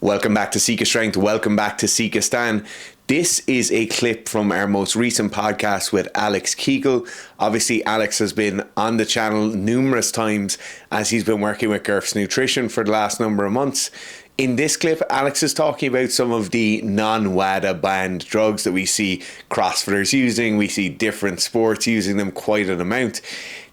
Welcome back to Seek Strength. Welcome back to Seek Stan. This is a clip from our most recent podcast with Alex Kegel. Obviously, Alex has been on the channel numerous times as he's been working with GERF's Nutrition for the last number of months. In this clip, Alex is talking about some of the non-WADA banned drugs that we see CrossFitters using. We see different sports using them quite an amount.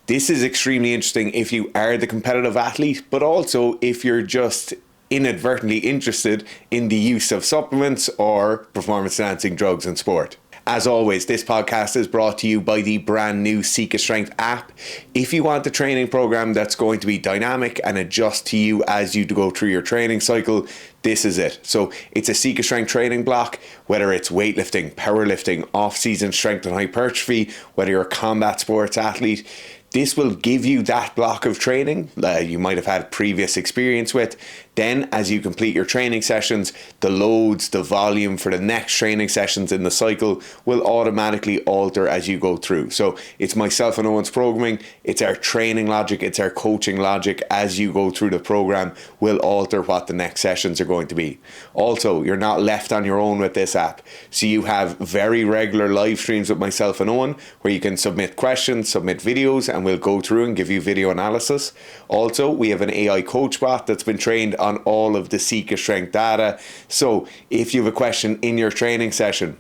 This is extremely interesting if you are the competitive athlete, but also if you're just inadvertently interested in the use of supplements or performance enhancing drugs in sport. As always, this podcast is brought to you by the brand new Seek Strength app. If you want a training program that's going to be dynamic and adjust to you as you go through your training cycle, this is it. So it's a Seek Strength training block, whether it's weightlifting, powerlifting, off-season strength and hypertrophy, whether you're a combat sports athlete. This will give you that block of training you might have had previous experience with. Then as you complete your training sessions, the loads, the volume for the next training sessions in the cycle will automatically alter as you go through. So it's myself and Owen's programming, it's our training logic, it's our coaching logic as you go through the program will alter what the next sessions are going to be. Also, you're not left on your own with this app. So you have very regular live streams with myself and Owen where you can submit questions, submit videos, and we'll go through and give you video analysis. Also, we have an AI coach bot that's been trained on all of the Seek Strength data. So if you have a question in your training session,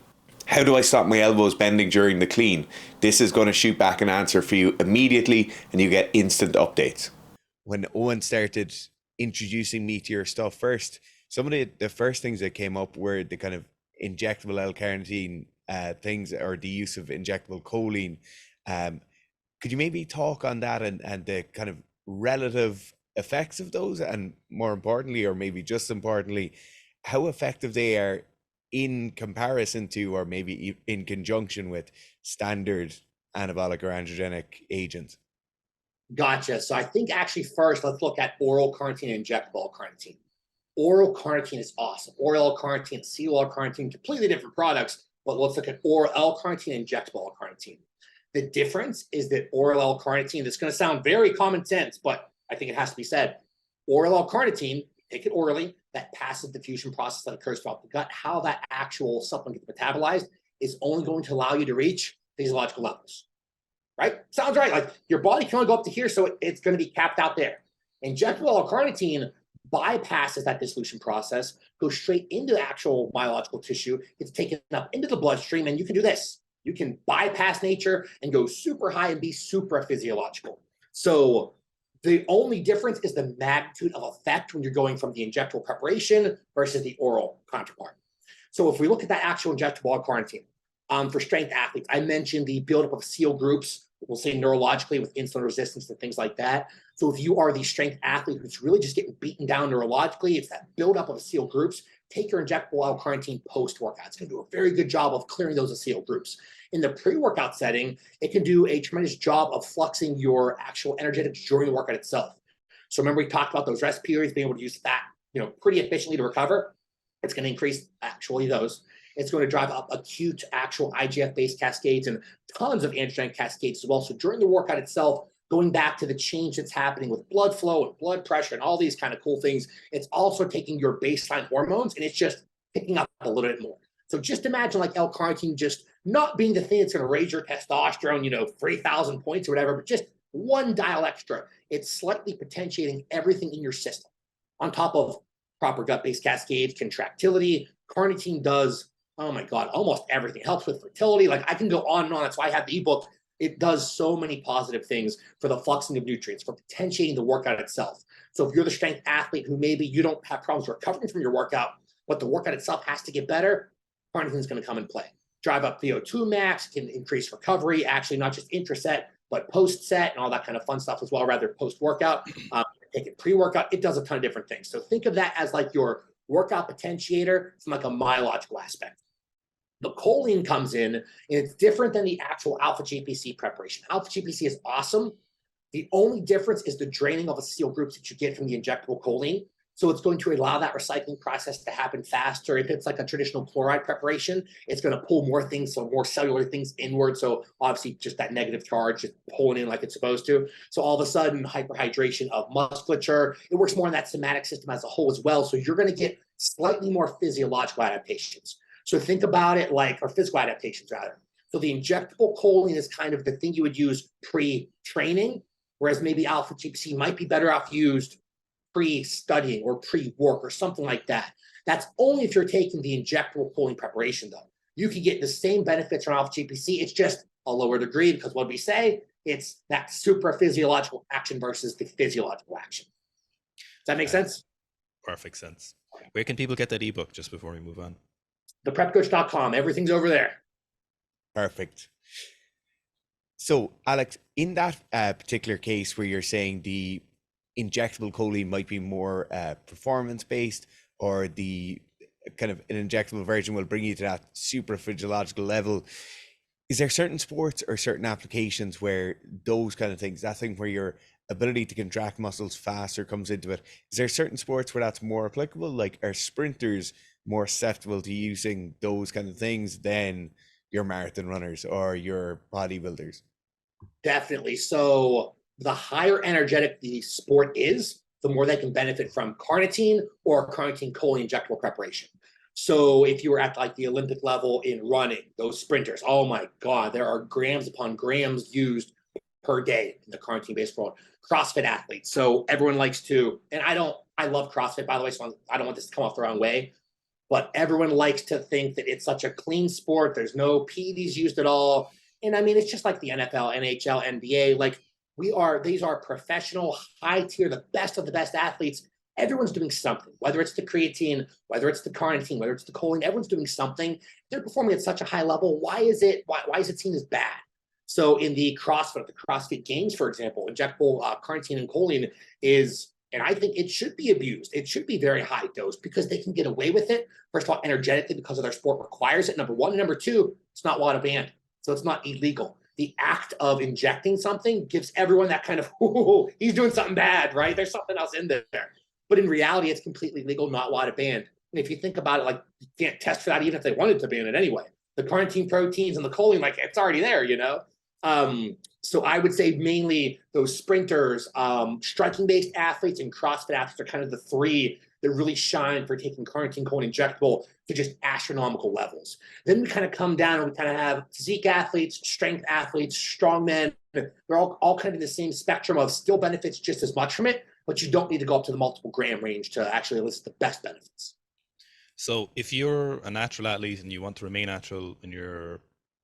how do I stop my elbows bending during the clean? This is going to shoot back an answer for you immediately and you get instant updates. When Owen started introducing me to your stuff first, some of the first things that came up were the kind of injectable L-carnitine things, or the use of injectable choline. Could you maybe talk on that and the kind of relative effects of those, and more importantly, or maybe just importantly, how effective they are in comparison to, or maybe in conjunction with, standard anabolic or androgenic agents? Gotcha. So I think actually first, let's look at oral carnitine and injectable carnitine. Oral carnitine is awesome. Oral L-carnitine, cetyl L-carnitine, completely different products, but let's look at oral L-carnitine and injectable L-carnitine. The difference is that oral L-carnitine, this is going to sound very common sense, but I think it has to be said. Oral L-carnitine, take it orally, that passive diffusion process that occurs throughout the gut, how that actual supplement gets metabolized is only going to allow you to reach physiological levels, right? Sounds right. Like your body can only go up to here, so it's going to be capped out there. Injectable L-carnitine bypasses that dissolution process, goes straight into the actual biological tissue, gets taken up into the bloodstream, and you can do this. You can bypass nature and go super high and be super physiological. So the only difference is the magnitude of effect when you're going from the injectable preparation versus the oral counterpart. So if we look at that actual injectable L-carnitine, for strength athletes, I mentioned the buildup of seal groups, we'll say neurologically with insulin resistance and things like that. So if you are the strength athlete who's really just getting beaten down neurologically, it's that buildup of seal groups, take your injectable L-carnitine post-workout. It's going to do a very good job of clearing those seal groups. In the pre-workout setting, it can do a tremendous job of fluxing your actual energetics during the workout itself. So remember, we talked about those rest periods, being able to use fat, pretty efficiently to recover. It's going to increase actually those. It's going to drive up acute actual IGF-based cascades and tons of androgenic cascades as well. So during the workout itself, going back to the change that's happening with blood flow and blood pressure and all these kind of cool things, it's also taking your baseline hormones and it's just picking up a little bit more. So just imagine like L-carnitine just not being the thing that's going to raise your testosterone, 3,000 points or whatever, but just one dial extra. It's slightly potentiating everything in your system on top of proper gut-based cascades, contractility. Carnitine does, oh my God, almost everything. It helps with fertility. Like I can go on and on. That's why I have the ebook. It does so many positive things for the fluxing of nutrients, for potentiating the workout itself. So if you're the strength athlete who maybe you don't have problems recovering from your workout, but the workout itself has to get better, carnitine is going to come and play. Drive up VO2 max, can increase recovery, actually not just intraset, but post-set and all that kind of fun stuff as well, rather post-workout. Take it pre-workout, it does a ton of different things. So think of that as like your workout potentiator from like a myological aspect. The choline comes in, and it's different than the actual alpha GPC preparation. Alpha GPC is awesome. The only difference is the draining of the seal groups that you get from the injectable choline. So it's going to allow that recycling process to happen faster. If it's like a traditional chloride preparation, it's going to pull more things, so more cellular things inward. So obviously just that negative charge just pulling in like it's supposed to. So all of a sudden, hyperhydration of musculature. It works more in that somatic system as a whole as well. So you're going to get slightly more physiological adaptations. So think about it like, or physical adaptations rather. So the injectable choline is kind of the thing you would use pre-training, whereas maybe alpha GPC might be better off used pre-studying or pre-work or something like that. That's only if you're taking the injectable choline preparation, though. You can get the same benefits from alpha GPC. It's just a lower degree because what we say, it's that super physiological action versus the physiological action. Does that make sense? Perfect sense. Where can people get that ebook just before we move on? theprepcoach.com. Everything's over there. Perfect. So, Alex, in that particular case where you're saying the injectable choline might be more performance-based, or the kind of an injectable version will bring you to that super physiological level, is there certain sports or certain applications where those kind of things, that thing where your ability to contract muscles faster comes into it? Is there certain sports where that's more applicable? Like, are sprinters more susceptible to using those kind of things than your marathon runners or your bodybuilders? Definitely. So the higher energetic the sport is, the more they can benefit from carnitine or carnitine choline injectable preparation. So if you were at like the Olympic level in running, those sprinters, oh my God, there are grams upon grams used per day in the carnitine-based world. CrossFit athletes. So everyone likes to, and I love CrossFit, by the way, so I don't want this to come off the wrong way, but everyone likes to think that it's such a clean sport. There's no PEDs used at all. And I mean, it's just like the NFL, NHL, NBA. Like these are professional, high tier, the best of the best athletes. Everyone's doing something, whether it's the creatine, whether it's the carnitine, whether it's the choline, everyone's doing something. They're performing at such a high level. Why is it seen as bad? So in the CrossFit Games, for example, injectable carnitine and choline is, and I think it should be abused. It should be very high dose because they can get away with it. First of all, energetically, because of their sport requires it, number one. And number two, it's not WADA banned, so it's not illegal. The act of injecting something gives everyone that kind of, ooh, he's doing something bad, right? There's something else in there. But in reality, it's completely legal, not WADA banned. And if you think about it, like, you can't test for that even if they wanted to ban it anyway. The carnitine proteins and the choline, like, it's already there, you know? So I would say mainly those sprinters, striking-based athletes, and CrossFit athletes are kind of the three that really shine for taking carnitine choline injectable to just astronomical levels. Then we kind of come down and we kind of have physique athletes, strength athletes, strongmen. They're all kind of in the same spectrum of still benefits just as much from it, but you don't need to go up to the multiple gram range to actually elicit the best benefits. So if you're a natural athlete and you want to remain natural in your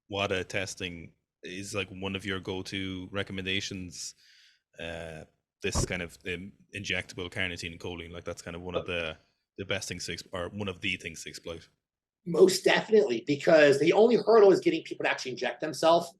WADA testing, is like one of your go-to recommendations this kind of injectable carnitine and choline? Like, that's kind of one of the best things or one of the things to exploit. Most definitely, because the only hurdle is getting people to actually inject themselves.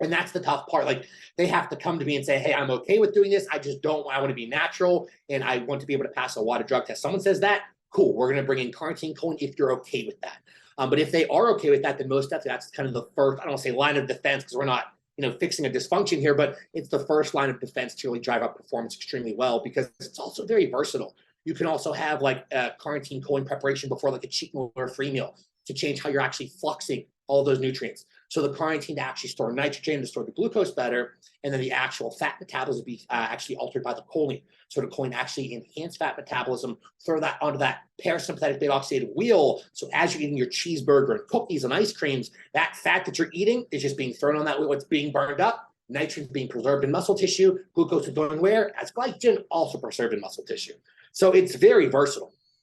And that's the tough part. Like, they have to come to me and say, hey, I'm okay with doing this. I want to be natural and I want to be able to pass a WADA drug test. Someone says that, cool, we're going to bring in carnitine choline if you're okay with that. But if they are okay with that, then most definitely that's kind of the first, I don't want to say line of defense because we're not, fixing a dysfunction here, but it's the first line of defense to really drive up performance extremely well because it's also very versatile. You can also have like a carnitine choline preparation before like a cheat meal or a free meal to change how you're actually fluxing all those nutrients. So the carnitine to actually store nitrogen, to store the glucose better, and then the actual fat metabolism be actually altered by the choline. So the choline actually enhance fat metabolism, throw that onto that parasympathetic beta oxidative wheel. So as you're eating your cheeseburger and cookies and ice creams, that fat that you're eating is just being thrown on that wheel. It's being burned up. Nitrogen's being preserved in muscle tissue. Glucose is going where? As glycogen, also preserved in muscle tissue. So it's very versatile.